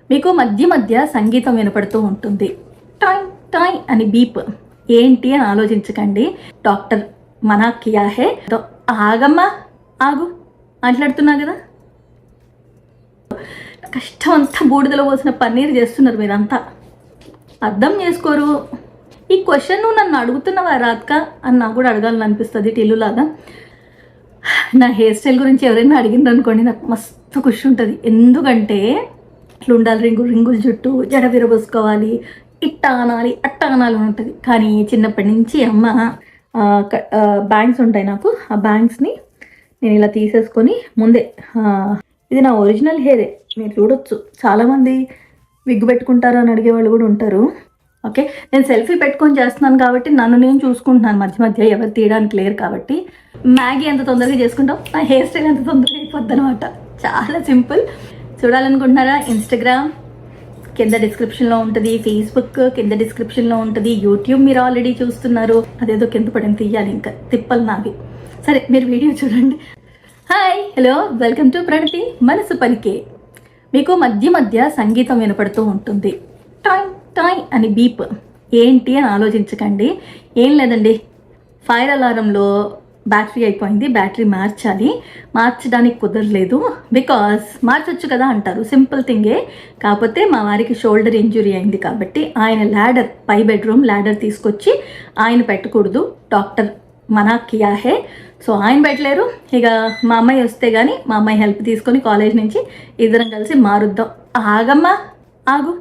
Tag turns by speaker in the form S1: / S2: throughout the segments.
S1: మీకు మధ్య మధ్య సంగీతం వినపడుతూ ఉంటుంది. టాయ్ టాయ్ అని బీప్ ఏంటి అని ఆలోచించకండి. డాక్టర్ మనా కియా హే. ఆగమ్మా, ఆగు, మాట్లాడుతున్నా కదా. కష్టం అంతా బూడిదలో పోసిన పన్నీర్ చేస్తున్నారు మీరంతా, అర్థం చేసుకోరు. ఈ క్వశ్చన్ నువ్వు నన్ను అడుగుతున్నావా రాత్క అని నాకు కూడా అడగాలని అనిపిస్తుంది టిల్లులాగా. నా హెయిర్ స్టైల్ గురించి ఎవరైనా అడిగిండ్రు అనుకోండి, నాకు మస్తు ఖుషి ఉంటుంది. ఎందుకంటే ఇట్లా ఉండాలి, రింగులు జుట్టు, జడ విరబోసుకోవాలి, ఇట్ట అనాలి, అట్ట అనాలి ఉంటుంది. కానీ చిన్నప్పటి నుంచి అమ్మ బ్యాంగ్స్ ఉంటాయి నాకు, ఆ బ్యాంగ్స్ని నేను ఇలా తీసేసుకొని ముందే, ఇది నా ఒరిజినల్ హెయిరే మీరు చూడొచ్చు. చాలామంది విగ్గు పెట్టుకుంటారు అని అడిగేవాళ్ళు కూడా ఉంటారు. ఓకే, నేను సెల్ఫీ పెట్టుకొని చేస్తున్నాను కాబట్టి నన్ను నేను చూసుకుంటున్నాను మధ్య మధ్య, ఎవరు తీయడానికి లేరు కాబట్టి. మ్యాగీ ఎంత తొందరగా చేసుకుంటాం, నా హెయిర్ స్టైల్ ఎంత తొందరగా అయిపోద్ది అనమాట. చాలా సింపుల్. చూడాలనుకుంటున్నారా? ఇన్స్టాగ్రామ్ కింద డిస్క్రిప్షన్లో ఉంటుంది, ఫేస్బుక్ కింద డిస్క్రిప్షన్లో ఉంటుంది, యూట్యూబ్ మీరు ఆల్రెడీ చూస్తున్నారు. అదేదో కింద పడిన తీయాలి, ఇంకా తిప్పలు నావి. సరే, మీరు వీడియో చూడండి. హాయ్, హలో, వెల్కమ్ టు ప్రణతి మనసు పలికే. మీకు మధ్య మధ్య సంగీతం వినపడుతూ ఉంటుంది. టాయ్ టాయ్ అని బీప్ ఏంటి అని ఆలోచించకండి. ఏం లేదండి, ఫైర్ అలారంలో బ్యాటరీ అయిపోయింది, బ్యాటరీ మార్చడానికి కుదరలేదు. బికాస్ మార్చొచ్చు కదా అంటారు, సింపుల్ థింగే. కాకపోతే మా వారికి షోల్డర్ ఇంజురీ అయింది కాబట్టి ఆయన ల్యాడర్, పై బెడ్రూమ్ ల్యాడర్ తీసుకొచ్చి ఆయన పెట్టకూడదు, డాక్టర్ మనా కియా హే. సో ఆయన పెట్టలేరు. ఇక మా అమ్మాయి వస్తే కానీ మా అమ్మాయి హెల్ప్ తీసుకొని కాలేజ్ నుంచి ఇద్దరం కలిసి మారుద్దాం. ఆగమ్మా, ఆగు,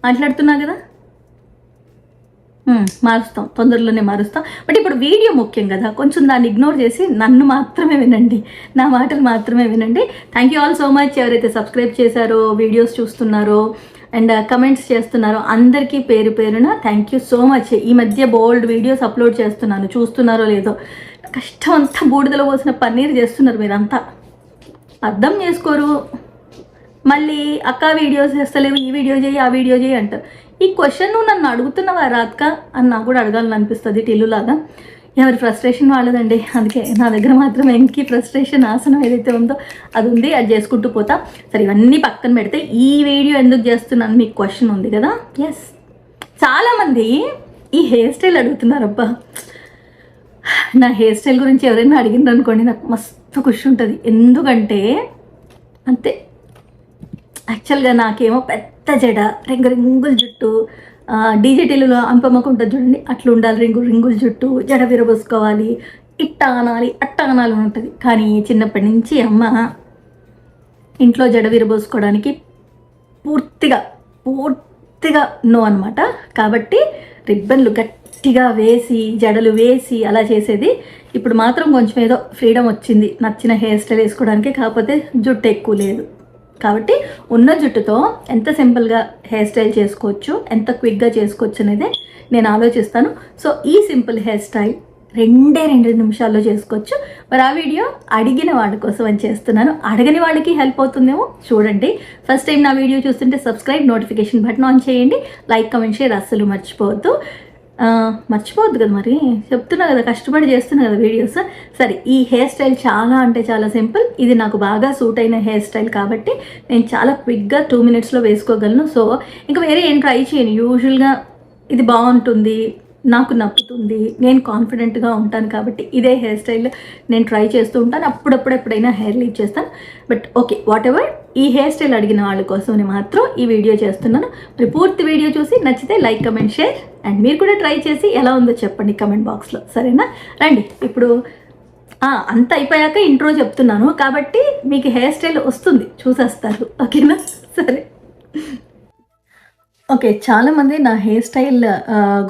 S1: మాట్లాడుతున్నా కదా. మారుస్తాం, తొందరలోనే మారుస్తాం. బట్ ఇప్పుడు వీడియో ముఖ్యం కదా, కొంచెం దాన్ని ఇగ్నోర్ చేసి నన్ను మాత్రమే వినండి, నా మాటలు మాత్రమే వినండి. Thank you all so much. ఎవరైతే సబ్స్క్రైబ్ చేశారో, వీడియోస్ చూస్తున్నారో అండ్ కమెంట్స్ చేస్తున్నారో అందరికీ పేరు పేరున థ్యాంక్ యూ సో మచ్. ఈ మధ్య బోల్డ్ వీడియోస్ అప్లోడ్ చేస్తున్నాను, చూస్తున్నారో లేదో. కష్టం అంతా బూడిదలో పోసిన పన్నీర్ చేస్తున్నారు మీరంతా, అర్థం చేసుకోరు. మళ్ళీ అక్క వీడియోస్ చేస్తలేవు, ఈ వీడియో చేయి, ఆ వీడియో చేయి అంటారు. ఈ క్వశ్చన్ నువ్వు నన్ను అడుగుతున్నావా రాత్క అని నాకు కూడా అడగాలని అనిపిస్తుంది టిల్లులాగా. ఎవరి ఫ్రస్ట్రేషన్ వాళ్ళదండి. అందుకే నా దగ్గర మాత్రం ఎంకి ఫ్రస్ట్రేషన్ ఆసనం ఏదైతే ఉందో అది ఉంది, అది చేసుకుంటూ పోతా. సరే, ఇవన్నీ పక్కన పెడితే ఈ వీడియో ఎందుకు చేస్తున్నాను మీకు క్వశ్చన్ ఉంది కదా. ఎస్, చాలామంది ఈ హెయిర్ స్టైల్ అడుగుతున్నారు. అబ్బా, నా హెయిర్ స్టైల్ గురించి ఎవరైనా అడిగిండ్రు అనుకోండి, నాకు మస్తు ఖుషి ఉంటుంది. ఎందుకంటే అంతే, యాక్చువల్గా నాకేమో పెద్ద జడ, రింగుల జుట్టు, డీజేటీలలో అంపమ్మకుంటుంది చూడండి, అట్లా ఉండాలి, రింగుల జుట్టు, జడ విరబోసుకోవాలి, ఇట్ట అనాలి, అట్ట అనాలి ఉంటుంది. కానీ చిన్నప్పటి నుంచి అమ్మ ఇంట్లో జడ విరబోసుకోవడానికి పూర్తిగా నో అనమాట. కాబట్టి రిబ్బన్లు గట్టిగా వేసి, జడలు వేసి అలా చేసేది. ఇప్పుడు మాత్రం కొంచెం ఏదో ఫ్రీడమ్ వచ్చింది నచ్చిన హెయిర్ స్టైల్ వేసుకోవడానికి. కాకపోతే జుట్టు ఎక్కువ లేదు కాబట్టి ఉన్న జుట్టుతో ఎంత సింపుల్గా హెయిర్ స్టైల్ చేసుకోవచ్చు, ఎంత క్విక్గా చేసుకోవచ్చు అనేది నేను ఆలోచిస్తాను. సో ఈ సింపుల్ హెయిర్ స్టైల్ 2 నిమిషాల్లో చేసుకోవచ్చు. మరి ఆ వీడియో అడిగిన వాళ్ళ కోసం అని చేస్తున్నాను. అడగని వాళ్ళకి హెల్ప్ అవుతుందేమో చూడండి. ఫస్ట్ టైం నా వీడియో చూస్తుంటే సబ్స్క్రైబ్, నోటిఫికేషన్ బటన్ ఆన్ చేయండి, లైక్, కమెంట్, షేర్ అస్సలు మర్చిపోవద్దు కదా. మరి చెప్తున్నా కదా, కష్టపడి చేస్తున్నా కదా వీడియోస్. సరే, ఈ హెయిర్ స్టైల్ చాలా అంటే చాలా సింపుల్. ఇది నాకు బాగా సూట్ అయిన హెయిర్ స్టైల్ కాబట్టి నేను చాలా క్విక్గా 2 మినిట్స్లో వేసుకోగలను. సో ఇంకా వేరే ఏం ట్రై చేయను. యూజువల్గా ఇది బాగుంటుంది, నాకు నప్పుతుంది, నేను కాన్ఫిడెంట్గా ఉంటాను కాబట్టి ఇదే హెయిర్ స్టైల్ నేను ట్రై చేస్తూ ఉంటాను. అప్పుడప్పుడు ఎప్పుడైనా హెయిర్ లీవ్ చేస్తాను. బట్ ఓకే, వాట్ ఎవర్, ఈ హెయిర్ స్టైల్ అడిగిన వాళ్ళ కోసమని మాత్రం ఈ వీడియో చేస్తున్నాను. మరి పూర్తి వీడియో చూసి నచ్చితే లైక్, కమెంట్, షేర్ అండ్ మీరు కూడా ట్రై చేసి ఎలా ఉందో చెప్పండి కమెంట్ బాక్స్లో. సరేనా? రండి, ఇప్పుడు అంత అయిపోయాక ఇంట్రో చెప్తున్నాను కాబట్టి మీకు హెయిర్ స్టైల్ వస్తుంది, చూసేస్తారు. ఓకేనా? సరే, ఓకే. చాలామంది నా హెయిర్ స్టైల్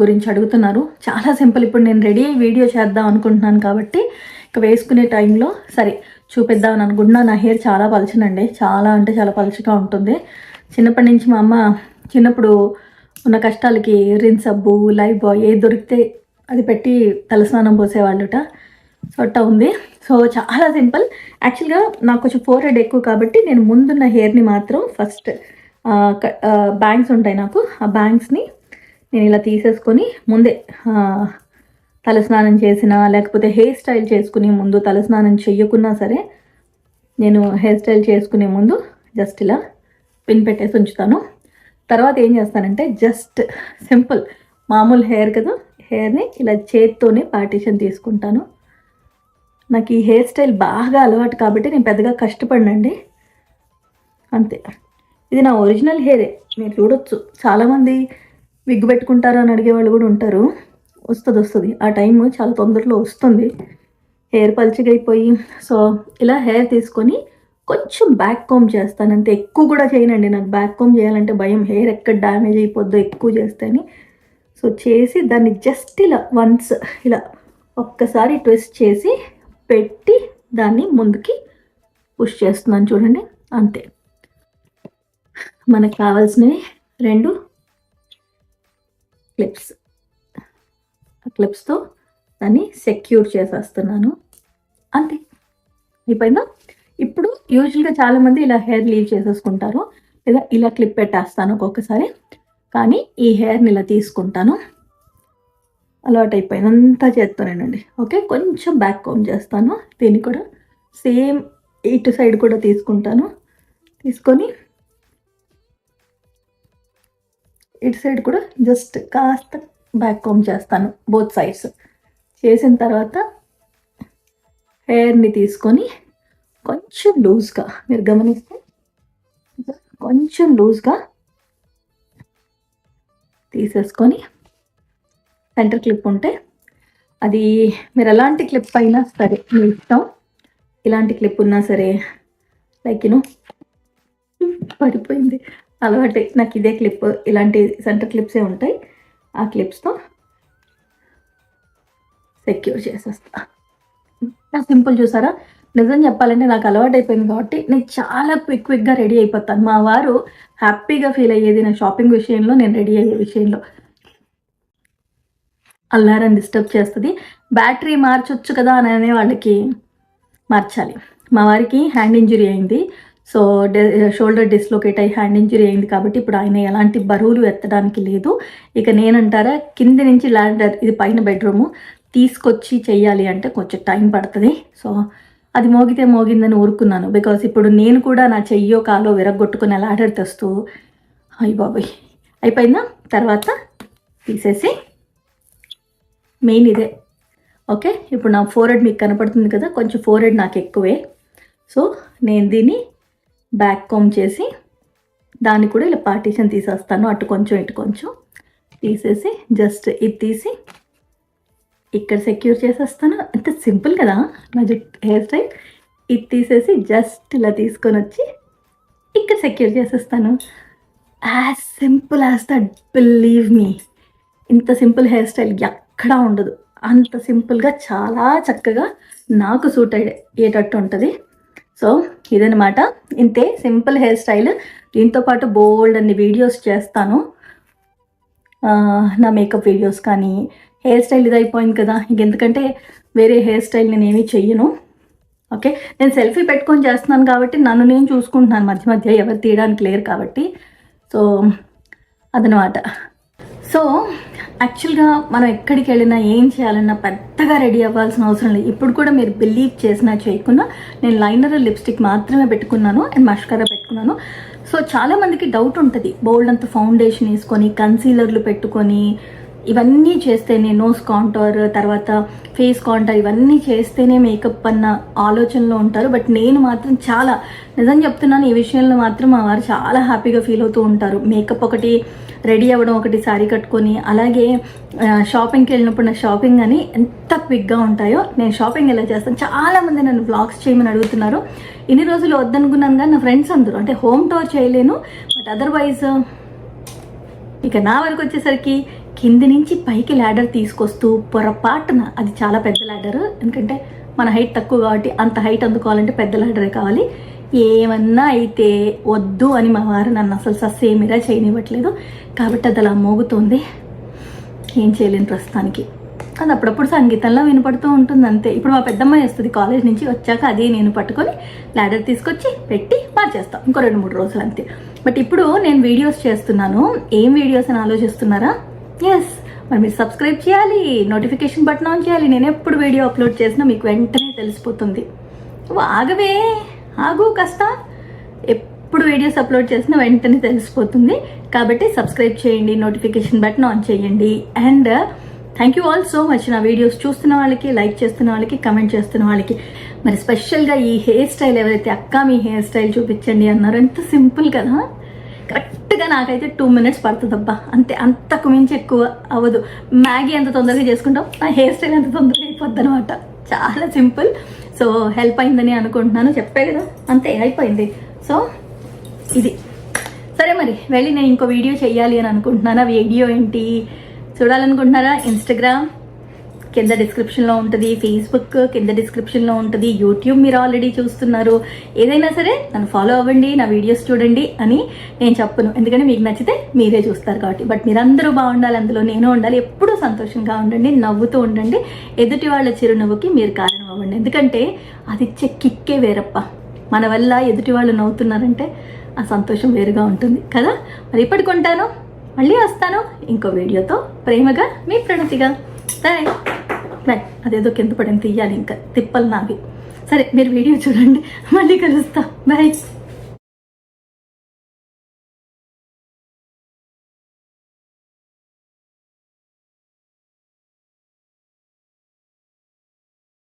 S1: గురించి అడుగుతున్నారు. చాలా సింపుల్. ఇప్పుడు నేను రెడీ అయ్యి వీడియో చేద్దాం అనుకుంటున్నాను కాబట్టి ఇక వేసుకునే టైంలో సరే చూపిద్దామని అనుకుంటున్నా. నా హెయిర్ చాలా పలుచనండి, చాలా అంటే చాలా పలుచగా ఉంటుంది. చిన్నప్పటి నుంచి మా అమ్మ చిన్నప్పుడు ఉన్న కష్టాలకి రిన్ సబ్బు, లైఫ్ బాయ్ ఏది దొరికితే అది పెట్టి తలస్నానం పోసేవాళ్ళుట. సొట్ట ఉంది. సో చాలా సింపుల్. యాక్చువల్గా నాకు కొంచెం ఫోర్ హెడ్ ఎక్కువ కాబట్టి నేను ముందున్న హెయిర్ని మాత్రం ఫస్ట్ బ్యాంగ్స్ ఉంటాయి నాకు, ఆ బ్యాంగ్స్ని నేను ఇలా తీసేసుకొని ముందే తలస్నానం చేసినా లేకపోతే హెయిర్ స్టైల్ చేసుకునే ముందు, తలస్నానం చెయ్యకున్నా సరే నేను హెయిర్ స్టైల్ చేసుకునే ముందు జస్ట్ ఇలా పిన్ పెట్టేసి ఉంచుతాను. తర్వాత ఏం చేస్తానంటే జస్ట్ సింపుల్ మామూలు హెయిర్ కదా, హెయిర్ని ఇలా చేత్తోనే పార్టీషన్ తీసుకుంటాను. నాకు ఈ హెయిర్ స్టైల్ బాగా అలవాటు కాబట్టి నేను పెద్దగా కష్టపడినండి, అంతే. ఇది నా ఒరిజినల్ హెయిరే, మీరు చూడొచ్చు. చాలామంది విగ్ పెట్టుకుంటారు అని అడిగే వాళ్ళు కూడా ఉంటారు. వస్తుంది ఆ టైము చాలా తొందరలో వస్తుంది. హెయిర్ పల్చగా అయిపోయి, సో ఇలా హెయిర్ తీసుకొని కొంచెం బ్యాక్ కోమ్ చేస్తాను అంతే. ఎక్కువ కూడా చేయనండి, నాకు బ్యాక్ కోమ్ చేయాలంటే భయం, హెయిర్ ఎక్కడ డ్యామేజ్ అయిపోద్దో ఎక్కువ చేస్తేని. సో చేసి దాన్ని జస్ట్ ఇలా వన్స్ ఇలా ఒక్కసారి ట్విస్ట్ చేసి పెట్టి దాన్ని ముందుకి పుష్ చేస్తున్నాను చూడండి, అంతే. మనకు కావాల్సినవి 2 క్లిప్స్. ఆ క్లిప్స్తో దాన్ని సెక్యూర్ చేసేస్తున్నాను, అంతే. అయిపోయిందా? ఇప్పుడు యూజువల్గా చాలామంది ఇలా హెయిర్ లీవ్ చేసేసుకుంటారు, లేదా ఇలా క్లిప్ పెట్టేస్తాను ఒక్కొక్కసారి. కానీ ఈ హెయిర్ని ఇలా తీసుకుంటాను, అలవాటు అయిపోయినంతా చేస్తానండి. ఓకే, కొంచెం బ్యాక్ కోమ్ చేస్తాను. దీన్ని కూడా సేమ్ ఇటు సైడ్ కూడా తీసుకుంటాను. తీసుకొని ఇటు సైడ్ కూడా జస్ట్ కాస్త బ్యాక్ కోమ్ చేస్తాను, బోత్ సైడ్స్. చేసిన తర్వాత హెయిర్ని తీసుకొని కొంచెం లూజ్గా, మీరు గమనిస్తే కొంచెం లూజ్గా తీసేసుకొని సెంటర్ క్లిప్ ఉంటే అది మీరు ఎలాంటి క్లిప్ అయినా సరే మీ ఇష్టం. ఇలాంటి క్లిప్ ఉన్నా సరే, లైక్ పడిపోయింది అలవాటే నాకు ఇదే క్లిప్. ఇలాంటి సెంటర్ క్లిప్సే ఉంటాయి, ఆ క్లిప్స్తో సెక్యూర్ చేసేస్తా. నా సింపుల్ చూసారా? నిజం చెప్పాలంటే నాకు అలవాటు అయిపోయింది కాబట్టి నేను చాలా క్విక్గా రెడీ అయిపోతాను. మా వారు హ్యాపీగా ఫీల్ అయ్యేది నా షాపింగ్ విషయంలో, నేను రెడీ అయ్యే విషయంలో. అల్లారని డిస్టర్బ్ చేస్తుంది. బ్యాటరీ మార్చొచ్చు కదా అని అనే వాళ్ళకి మార్చాలి. మా వారికి హ్యాండ్ ఇంజరీ అయింది, సో షోల్డర్ డిస్లోకేట్ అయ్యి హ్యాండ్ ఇంజరీ అయింది కాబట్టి ఇప్పుడు ఆయన ఎలాంటి బరువులు ఎత్తడానికి లేదు. ఇక నేనంటారా కింది నుంచి ల్యాండర్, ఇది పైన బెడ్రూము, తీసుకొచ్చి చెయ్యాలి అంటే కొంచెం టైం పడుతుంది. సో అది మోగితే మోగిందని ఊరుకున్నాను. బికాస్ ఇప్పుడు నేను కూడా నా చెయ్యో కాలో విరగొట్టుకుని ల్యాడర్ తెస్తూ అయ్యి బాబాయ్ అయిపోయిందా. తర్వాత తీసేసి మెయిన్ ఇదే. ఓకే, ఇప్పుడు నా ఫోర్హెడ్ మీకు కనపడుతుంది కదా, కొంచెం ఫోర్హెడ్ నాకు ఎక్కువే. సో నేను దీన్ని బ్యాక్ కోమ్ చేసి దాన్ని కూడా ఇలా పార్టీషన్ తీసేస్తాను, అటు కొంచెం ఇటు కొంచెం తీసేసి జస్ట్ ఇది తీసి ఇక్కడ సెక్యూర్ చేసేస్తాను. అంత సింపుల్ కదా నా హెయిర్ స్టైల్. ఇది తీసేసి జస్ట్ ఇలా తీసుకొని వచ్చి ఇక్కడ సెక్యూర్ చేసేస్తాను. As simple as that, believe me. ఇంత సింపుల్ హెయిర్ స్టైల్ ఎక్కడా ఉండదు. అంత సింపుల్గా చాలా చక్కగా నాకు సూట్ అయ్యేటట్టు ఉంటుంది. సో ఇదనమాట, ఇంతే సింపుల్ హెయిర్ స్టైల్. దీంతోపాటు బోల్డ్ అన్ని వీడియోస్ చేస్తాను, నా మేకప్ వీడియోస్ కానీ. హెయిర్ స్టైల్ ఇది అయిపోయింది కదా, ఇంకెందుకంటే వేరే హెయిర్ స్టైల్ నేను ఏమీ చెయ్యను. ఓకే, నేను సెల్ఫీ పెట్టుకొని చేస్తున్నాను కాబట్టి నన్ను నేను చూసుకుంటున్నాను మధ్య మధ్య, ఎవరు తీయడానికి లేరు కాబట్టి. సో అదనమాట. సో యాక్చువల్గా మనం ఎక్కడికి వెళ్ళినా ఏం చేయాలన్నా పెద్దగా రెడీ అవ్వాల్సిన అవసరం లేదు. ఇప్పుడు కూడా మీరు బిలీవ్ చేసినా చేయకున్నా నేను లైనర్, లిప్స్టిక్ మాత్రమే పెట్టుకున్నాను అండ్ మస్కారా పెట్టుకున్నాను. సో చాలామందికి డౌట్ ఉంటుంది, బోల్డ్ అంత ఫౌండేషన్ వేసుకొని కన్సీలర్లు పెట్టుకొని ఇవన్నీ చేస్తేనే, నోస్ కాంటోర్ తర్వాత ఫేస్ కాంటోర్ ఇవన్నీ చేస్తేనే మేకప్ అన్న ఆలోచనలో ఉంటారు. బట్ నేను మాత్రం చాలా నిజం చెప్తున్నాను, ఈ విషయంలో మాత్రం మా వారు చాలా హ్యాపీగా ఫీల్ అవుతూ ఉంటారు. మేకప్ ఒకటి, రెడీ అవ్వడం ఒకటి, శారీ కట్టుకొని, అలాగే షాపింగ్కి వెళ్ళినప్పుడు నా షాపింగ్ అని ఎంత క్విక్గా ఉంటాయో. నేను షాపింగ్ ఎలా చేస్తాను, చాలామంది నన్ను బ్లాగ్స్ చేయమని అడుగుతున్నారు. ఇన్ని రోజులు వద్దనుకున్నాను కానీ నా ఫ్రెండ్స్ అందరూ, అంటే హోమ్ టూర్ చేయలేను బట్ అదర్వైజ్. ఇక నా వరకు వచ్చేసరికి కింది నుంచి పైకి ల్యాడర్ తీసుకొస్తూ పొరపాటున, అది చాలా పెద్ద ల్యాడర్, ఎందుకంటే మన హైట్ తక్కువ కాబట్టి అంత హైట్ అందుకోవాలంటే పెద్ద ల్యాడరే కావాలి. ఏమన్నా అయితే వద్దు అని మా వారు నన్ను అసలు ససేమిరా చేయనివ్వట్లేదు కాబట్టి అది అలా మోగుతుంది. ఏం చేయలేను ప్రస్తుతానికి. అది అప్పుడప్పుడు సంగీతంలో వినపడుతూ ఉంటుంది అంతే. ఇప్పుడు మా పెద్దమ్మాయి వస్తుంది కాలేజ్ నుంచి, వచ్చాక అదే నేను పట్టుకొని ల్యాడర్ తీసుకొచ్చి పెట్టి మార్చేస్తాం ఇంకో 2-3 రోజులు అంతే. బట్ ఇప్పుడు నేను వీడియోస్ చేస్తున్నాను. ఏం వీడియోస్ అని ఆలోచిస్తున్నారా? ఎస్, మరి మీరు సబ్స్క్రైబ్ చేయాలి, నోటిఫికేషన్ బటన్ ఆన్ చేయాలి. నేను ఎప్పుడు వీడియో అప్లోడ్ చేసినా మీకు వెంటనే తెలిసిపోతుంది. ఆగవే, ఆగు కాస్త. ఎప్పుడు వీడియోస్ అప్లోడ్ చేసినా వెంటనే తెలిసిపోతుంది. కాబట్టి సబ్స్క్రైబ్ చేయండి, నోటిఫికేషన్ బటన్ ఆన్ చేయండి. And thank you all so much. నా వీడియోస్ చూస్తున్న వాళ్ళకి, లైక్ చేస్తున్న వాళ్ళకి, కమెంట్ చేస్తున్న వాళ్ళకి. మరి స్పెషల్గా ఈ హెయిర్ స్టైల్ ఎవరైతే అక్క మీ హెయిర్ స్టైల్ చూపించండి అన్నారో, ఎంత సింపుల్ కదా. కరెక్ట్గా నాకైతే 2 minutes పడుతుంది అబ్బా, అంతే. అంతకు మించి ఎక్కువ అవ్వదు. మ్యాగీ ఎంత తొందరగా చేసుకుంటాం, నా హెయిర్ స్టైల్ ఎంత తొందరగా అయిపోద్ది అనమాట. చాలా సింపుల్. సో హెల్ప్ అయిందని అనుకుంటున్నాను. చెప్పే కదా, అంతే అయిపోయింది. సో ఇది సరే. మరి వెళ్ళి నేను ఇంకో వీడియో చెయ్యాలి అని అనుకుంటున్నాను. ఆ వీడియో ఏంటి చూడాలనుకుంటున్నారా? ఇన్స్టాగ్రామ్ కింద డిస్క్రిప్షన్లో ఉంటుంది, ఫేస్బుక్ కింద డిస్క్రిప్షన్లో ఉంటుంది, యూట్యూబ్ మీరు ఆల్రెడీ చూస్తున్నారు. ఏదైనా సరే నన్ను ఫాలో అవ్వండి, నా వీడియోస్ చూడండి అని నేను చెప్పను, ఎందుకంటే మీకు నచ్చితే మీరే చూస్తారు కాబట్టి. బట్ మీరందరూ బాగుండాలి, అందులో నేను ఉండాలి. ఎప్పుడూ సంతోషంగా ఉండండి, నవ్వుతూ ఉండండి. ఎదుటి వాళ్ళ చిరునవ్వుకి మీరు కారణం అవ్వండి, ఎందుకంటే అది ఇచ్చే కిక్కే వేరప్ప. మన వల్ల ఎదుటి వాళ్ళు నవ్వుతున్నారంటే ఆ సంతోషం వేరుగా ఉంటుంది కదా. మరి ఇప్పటికొంటాను, మళ్ళీ వస్తాను ఇంకో వీడియోతో. ప్రేమగా మీ ప్రణతిగా. Bye bye. అదేదో కింద పడిన తీయాలి, ఇంకా తిప్పలు నావి. సరే మీరు వీడియో చూడండి, మళ్ళీ కలుస్తా. బాయ్.